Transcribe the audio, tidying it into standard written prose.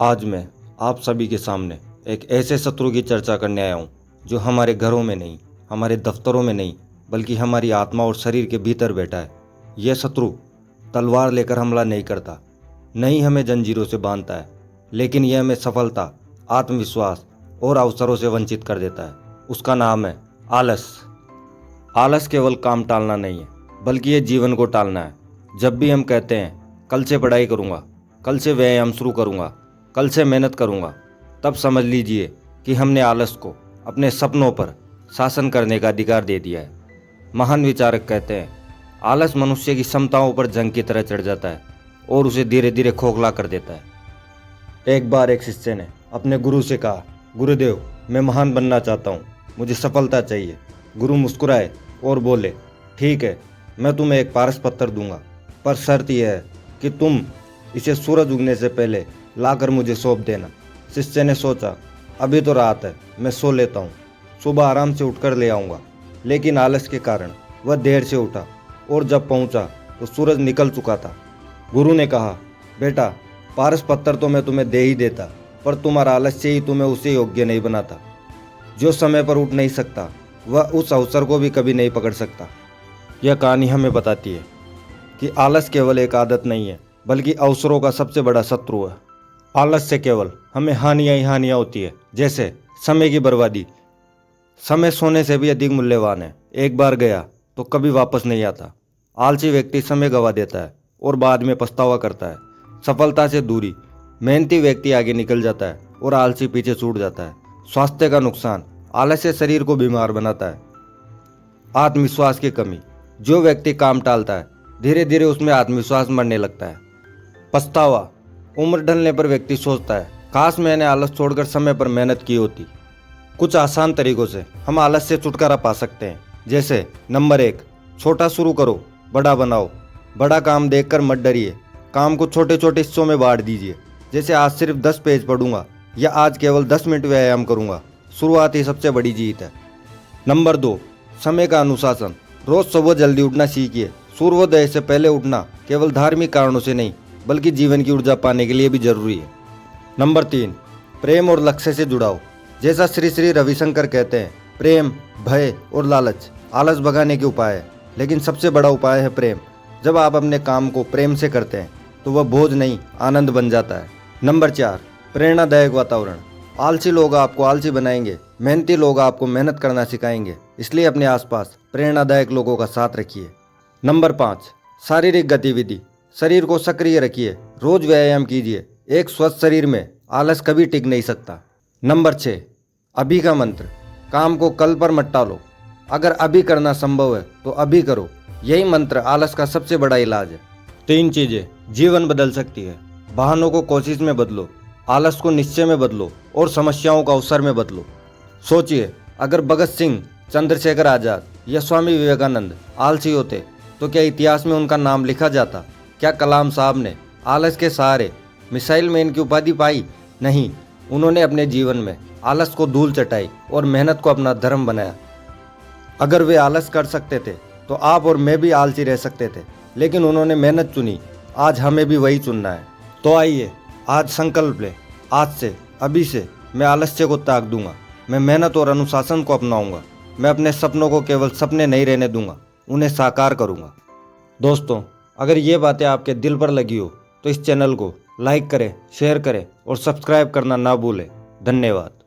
आज मैं आप सभी के सामने एक ऐसे शत्रु की चर्चा करने आया हूँ जो हमारे घरों में नहीं, हमारे दफ्तरों में नहीं, बल्कि हमारी आत्मा और शरीर के भीतर बैठा है। यह शत्रु तलवार लेकर हमला नहीं करता, नहीं हमें जंजीरों से बांधता है, लेकिन यह हमें सफलता, आत्मविश्वास और अवसरों से वंचित कर देता है। उसका नाम है आलस। आलस केवल काम टालना नहीं है, बल्कि ये जीवन को टालना है। जब भी हम कहते हैं कल से पढ़ाई करूँगा, कल से व्यायाम शुरू करूँगा, कल से मेहनत करूँगा, तब समझ लीजिए कि हमने आलस को अपने सपनों पर शासन करने का अधिकार दे दिया है। महान विचारक कहते हैं आलस मनुष्य की क्षमताओं पर जंग की तरह चढ़ जाता है और उसे धीरे धीरे खोखला कर देता है। एक बार एक शिष्य ने अपने गुरु से कहा, गुरुदेव, मैं महान बनना चाहता हूँ, मुझे सफलता चाहिए। गुरु मुस्कुराए और बोले, ठीक है, मैं तुम्हें एक पारस पत्थर दूंगा, पर शर्त यह है कि तुम इसे सूरज उगने से पहले लाकर मुझे सौंप देना। शिष्य ने सोचा, अभी तो रात है, मैं सो लेता हूँ, सुबह आराम से उठकर ले आऊँगा। लेकिन आलस के कारण वह देर से उठा और जब पहुँचा तो सूरज निकल चुका था। गुरु ने कहा, बेटा, पारस पत्थर तो मैं तुम्हें दे ही देता, पर तुम्हारा आलस्य ही तुम्हें उसे योग्य नहीं बनाता। जो समय पर उठ नहीं सकता वह उस अवसर को भी कभी नहीं पकड़ सकता। यह कहानी हमें बताती है कि आलस केवल एक आदत नहीं है, बल्कि अवसरों का सबसे बड़ा शत्रु है। आलस से केवल हमें हानियाँ ही हानियाँ होती है, जैसे समय की बर्बादी। समय सोने से भी अधिक मूल्यवान है, एक बार गया तो कभी वापस नहीं आता। आलसी व्यक्ति समय गंवा देता है और बाद में पछतावा करता है। सफलता से दूरी, मेहनती व्यक्ति आगे निकल जाता है और आलसी पीछे छूट जाता है। स्वास्थ्य का नुकसान, आलस्य शरीर को बीमार बनाता है। आत्मविश्वास की कमी, जो व्यक्ति काम टालता है धीरे धीरे उसमें आत्मविश्वास मरने लगता है। पछतावा, उम्र ढलने पर व्यक्ति सोचता है, काश मैंने आलस छोड़कर समय पर मेहनत की होती। कुछ आसान तरीकों से हम आलस से छुटकारा पा सकते हैं, जैसे नंबर 1, छोटा शुरू करो, बड़ा बनाओ। बड़ा काम देखकर मत डरिए, काम को छोटे छोटे हिस्सों में बांट दीजिए। जैसे आज सिर्फ 10 पेज पढ़ूंगा या आज केवल 10 मिनट व्यायाम करूंगा। शुरुआत ही सबसे बड़ी जीत है। नंबर 2, समय का अनुशासन। रोज सुबह जल्दी उठना सीखिए। सूर्योदय से पहले उठना केवल धार्मिक कारणों से नहीं, बल्कि जीवन की ऊर्जा पाने के लिए भी जरूरी है। नंबर 3, प्रेम और लक्ष्य से जुड़ाओ। जैसा श्री श्री रविशंकर कहते हैं, प्रेम, भय और लालच आलस भगाने के उपाय है, लेकिन सबसे बड़ा उपाय है प्रेम। जब आप अपने काम को प्रेम से करते हैं तो वह बोझ नहीं, आनंद बन जाता है। नंबर 4, प्रेरणादायक वातावरण। आलसी लोग आपको आलसी बनाएंगे, मेहनती लोग आपको मेहनत करना सिखाएंगे। इसलिए अपने आसपास प्रेरणादायक लोगों का साथ रखिए। नंबर 5, शारीरिक गतिविधि। शरीर को सक्रिय रखिए, रोज व्यायाम कीजिए। एक स्वस्थ शरीर में आलस कभी टिक नहीं सकता। नंबर 6, अभी का मंत्र। काम को कल पर मत टालो, अगर अभी करना संभव है तो अभी करो। यही मंत्र आलस का सबसे बड़ा इलाज है। 3 चीजें जीवन बदल सकती है। बहानों को कोशिश में बदलो, आलस को निश्चय में बदलो और समस्याओं को अवसर में बदलो। सोचिए, अगर भगत सिंह, चंद्रशेखर आजाद या स्वामी विवेकानंद आलसी होते तो क्या इतिहास में उनका नाम लिखा जाता? क्या कलाम साहब ने आलस के सहारे मिसाइल मैन की उपाधि पाई? नहीं, उन्होंने अपने जीवन में आलस को धूल चटाई और मेहनत को अपना धर्म बनाया। अगर वे आलस कर सकते थे तो आप और मैं भी आलसी रह सकते थे, लेकिन उन्होंने मेहनत चुनी। आज हमें भी वही चुनना है। तो आइए आज संकल्प लें, आज से, अभी से मैं आलस्य को त्याग दूंगा। मैं मेहनत और अनुशासन को अपनाऊंगा। मैं अपने सपनों को केवल सपने नहीं रहने दूंगा, उन्हें साकार करूंगा। दोस्तों, अगर ये बातें आपके दिल पर लगी हो तो इस चैनल को लाइक करें, शेयर करें और सब्सक्राइब करना ना भूलें। धन्यवाद।